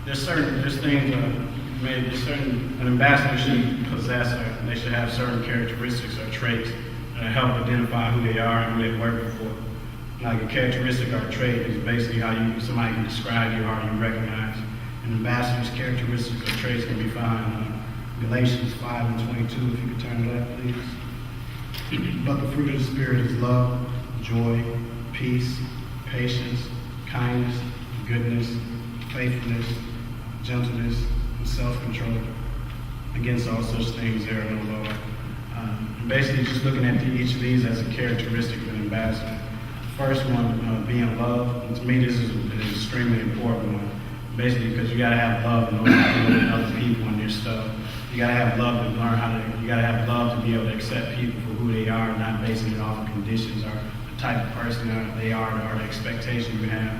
there's things, maybe an ambassador should possess, or they should have certain characteristics or traits that help identify who they are and who they're working for. Like a characteristic or a trait is basically how somebody can describe you or how you recognize. An ambassador's characteristics or traits can be found in Galatians 5:22, if you could turn to that, please. But the fruit of the Spirit is love, joy, peace, patience, kindness, goodness, faithfulness, gentleness, and self-control. Against all such things there are no law. Basically, just looking at each of these as a characteristic of an ambassador. The first one, being love. And to me, this is an extremely important one. Basically, because you gotta have love in order to deal with other people and their stuff. You gotta have love to learn how to. You gotta have love to be able to accept people for who they are, not basing it off of conditions or the type of person they are or the expectation you have.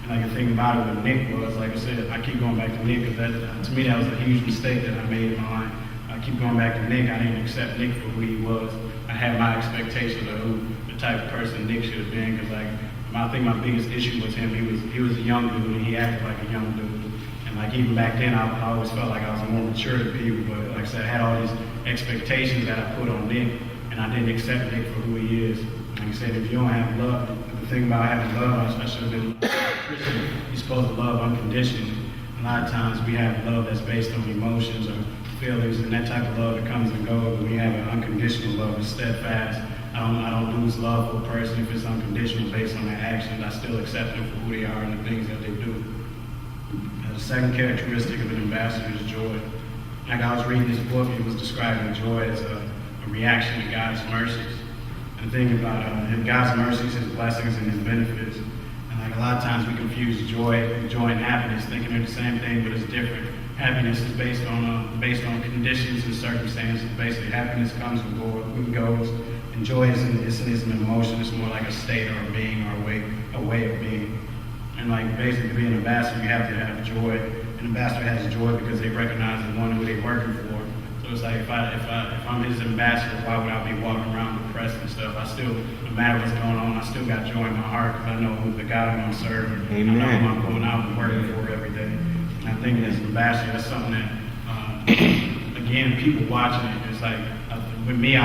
And like the thing about it with Nick was, like I said, I keep going back to Nick because to me that was a huge mistake that I made in my life. I keep going back to Nick. I didn't accept Nick for who he was. I had my expectations of who the type of person Nick should have been. Because I think my biggest issue was him. He was a young dude and he acted like a young dude. And like even back then, I always felt like I was more mature than people. But like I said, I had all these expectations that I put on Nick, and I didn't accept Nick for who he is. Like I said, if you don't have love, the thing about having love, I should have been Christian. You're supposed to love unconditionally. A lot of times we have love that's based on emotions or feelings, and that type of love that comes and goes. But we have an unconditional love, it's steadfast. I don't lose love for a person if it's unconditional based on their actions. I still accept them for who they are and the things that they do. The second characteristic of an ambassador is joy. Like I was reading this book, it was describing joy as a reaction to God's mercies. And the thing about God's mercies, His blessings, and His benefits. And like a lot of times we confuse joy and happiness, thinking they're the same thing, but it's different. Happiness is based on conditions and circumstances. Basically, happiness comes and goes, and joy isn't an emotion. It's more like a state or a being or a way of being. And like basically, to be an ambassador, you have to have joy. An ambassador has joy because they recognize the one who they're working for. So it's like if I'm his ambassador, why would I be walking around depressed and stuff? No matter what's going on, I still got joy in my heart because I know who the God I'm going to serve. Amen. I know who I'm going out and working for every day. And I think as an ambassador, that's something that, again, people watching it, it's like, with me, I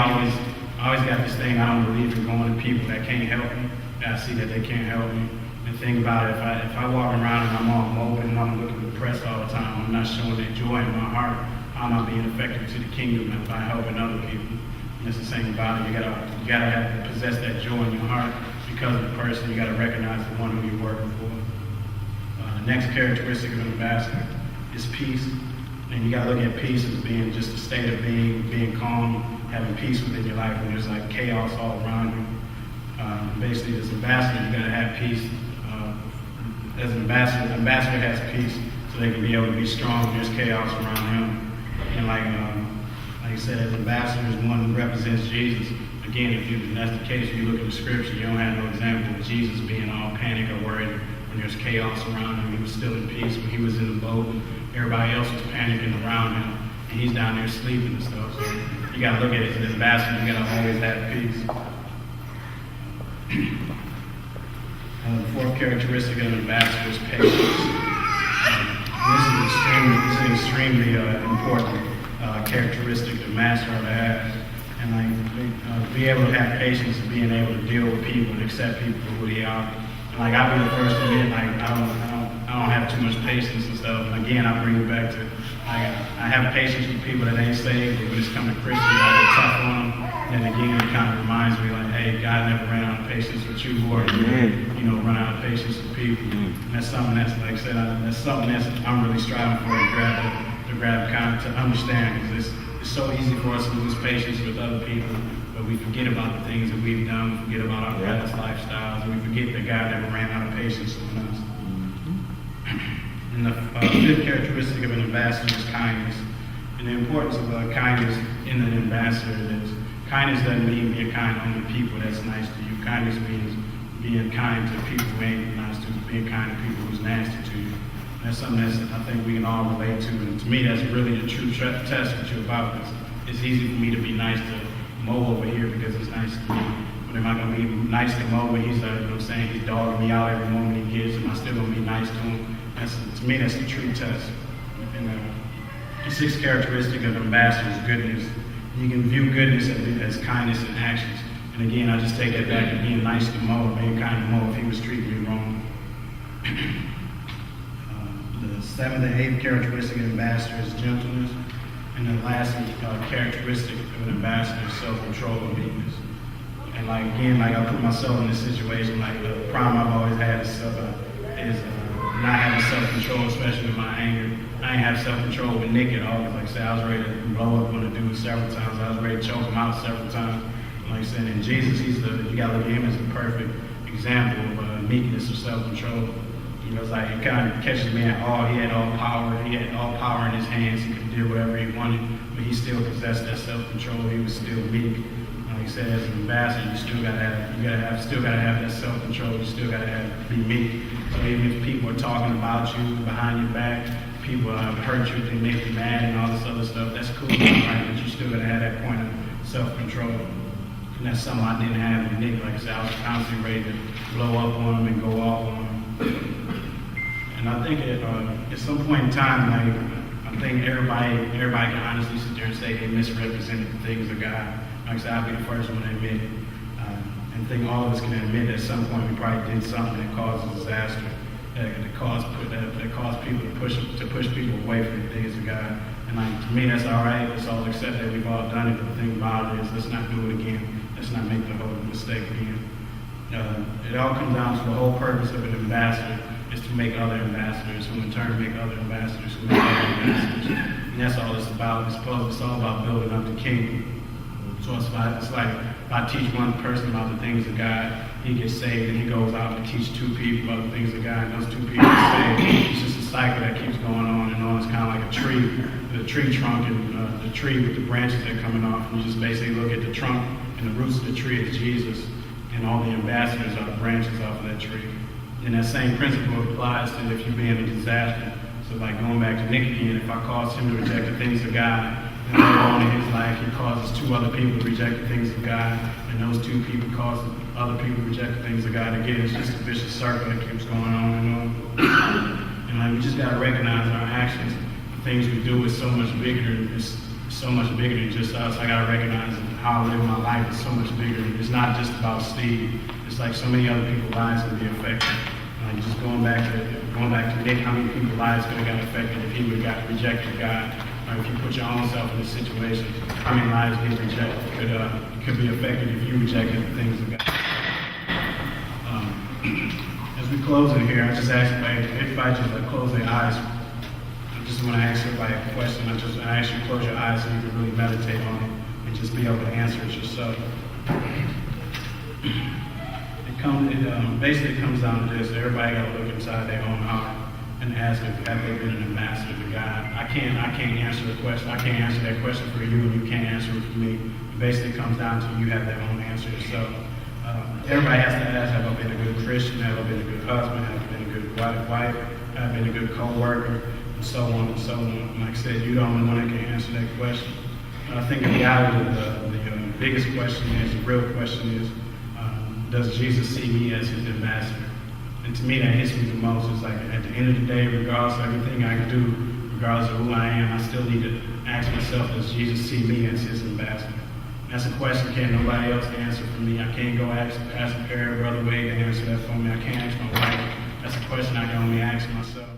always got this thing, I don't believe in going to people that can't help me, that I see that they can't help me. And think about it, if I walk around and I'm all moping and I'm looking depressed all the time, I'm not showing that joy in my heart, I'm not being effective to the kingdom by helping other people. And it's the same about it, you gotta possess that joy in your heart because of the person, you gotta recognize the one who you're working for. The next characteristic of an ambassador is peace. And you gotta look at peace as being just a state of being calm, having peace within your life when there's like chaos all around you. Basically, as an ambassador, you gotta have peace. As an ambassador has peace so they can be able to be strong when there's chaos around him. And like I said, as an ambassador is one who represents Jesus. Again, if that's the case, you look at the scripture, you don't have no example of Jesus being all panic or worried when there's chaos around him. He was still in peace when he was in the boat. Everybody else was panicking around him, and he's down there sleeping and stuff. So you got to look at it as an ambassador. You got to always have peace. The fourth characteristic of an ambassador is patience. This is an extremely important characteristic to master or to have. And like be able to have patience and being able to deal with people and accept people for who they are. And like I'll be the first to admit, like I don't have too much patience and stuff. And again, I bring it back to I have patience with people that ain't saved, but when it's coming to Christians, I get tough on them. And again, it kind of reminds me like, hey, God never ran out of patience with you, or run out of patience with people. And that's something that's, like I said, that's something that's I'm really striving for to grab kind of to understand, because it's so easy for us to lose patience with other people, but we forget about the things that we've done, we forget about our past lifestyles, and we forget that God never ran out of patience with us. And the fifth characteristic of an ambassador is kindness. And the importance of kindness in an ambassador is kindness doesn't mean being kind only to people that's nice to you. Kindness means being kind to people who ain't nice to you, being kind to people who's nasty to you. And that's something that I think we can all relate to. And to me, that's really the true test what you're about. It's easy for me to be nice to Mo over here because he's nice to me. But am I going to be nice to Mo when he's, he's dogging me out every moment he gets? Am I still going to be nice to him? To me, that's the true test. And the sixth characteristic of an ambassador is goodness. You can view goodness as kindness in actions. And again, I just take that back to being nice to Mo, or being kind to Mo if he was treating me wrong. The seventh and eighth characteristic of an ambassador is gentleness. And the last characteristic of an ambassador is self-control and meekness. And I put myself in this situation, the problem I've always had is not having self-control, especially with my anger. I didn't have self-control with Nick at all. Like I said, I was ready to blow up on the dude several times. I was ready to choke him out several times. Like I said, in Jesus, you gotta look at him as the perfect example of meekness or self-control. It's like it kind of catches me at all. He had all power. He had all power in his hands. He could do whatever he wanted, but he still possessed that self-control. He was still meek. Like he said, as an ambassador, you still gotta have that self-control. You still gotta be meek. So even if people are talking about you behind your back, people hurt you, they make you mad and all this other stuff, that's cool, right? But you still gotta have that point of self-control. And that's something I didn't have with Nick. Like I said, I was constantly ready to blow up on him and go off on him. And I think at some point in time, I think everybody can honestly sit there and say they misrepresented the things of God. Like I said, I'll be the first one to admit it. And I think all of us can admit at some point we probably did something that caused a disaster, that caused people to push people away from the things of God. And to me, that's all right. Let's all accept that we've all done it. But the thing about it is, let's not do it again. Let's not make the whole mistake again. It all comes down to the whole purpose of an ambassador is to make other ambassadors, who in turn make other ambassadors, who make other ambassadors. And that's all it's about. It's all about building up the kingdom. So it's like if I teach one person about the things of God, he gets saved, and he goes out and teach two people about the things of God, and those two people get saved. It's just a cycle that keeps going on and on. It's kind of like a tree, the tree trunk and the tree with the branches that are coming off. And you just basically look at the trunk and the roots of the tree as Jesus, and all the ambassadors are the branches off of that tree. And that same principle applies to if you're being a disaster. So like going back to Nick again, if I cause him to reject the things of God, and later on in his life he causes two other people to reject the things of God, and those two people cause other people to reject the things of God. Again, it's just a vicious circle that keeps going on and on. And we just gotta recognize our actions, the things we do is so much bigger than just us. I gotta recognize how I live my life is so much bigger. It's not just about Steve. It's like so many other people's lives can be affected. Just going back to Nick, how many people's lives could have got affected if he would have got rejected God? Or if you put your own self in this situation, how many lives get rejected could be affected if you rejected the things of God? As we close in here, I just ask everybody just close their eyes. I just want to ask everybody a question. I ask you to close your eyes so you can really meditate on it and just be able to answer it yourself. It basically comes down to this. Everybody got to look inside their own heart and ask if have they been an ambassador to God. I can't answer the question. I can't answer that question for you, and you can't answer it for me. It basically comes down to you have their own answer yourself. Everybody has to ask, have I been a good Christian? Have I been a good husband? Have I been a good wife? Have I been a good co-worker? And so on and so on. And like I said, you're the only one that can answer that question. I think the reality of the biggest question is, the real question is, does Jesus see me as his ambassador? And to me, that hits me the most. It's like at the end of the day, regardless of everything I do, regardless of who I am, I still need to ask myself, does Jesus see me as his ambassador? And that's a question can't nobody else answer for me. I can't go ask Pastor Perry or Brother Wade to answer that for me. I can't ask my wife. That's a question I can only ask myself.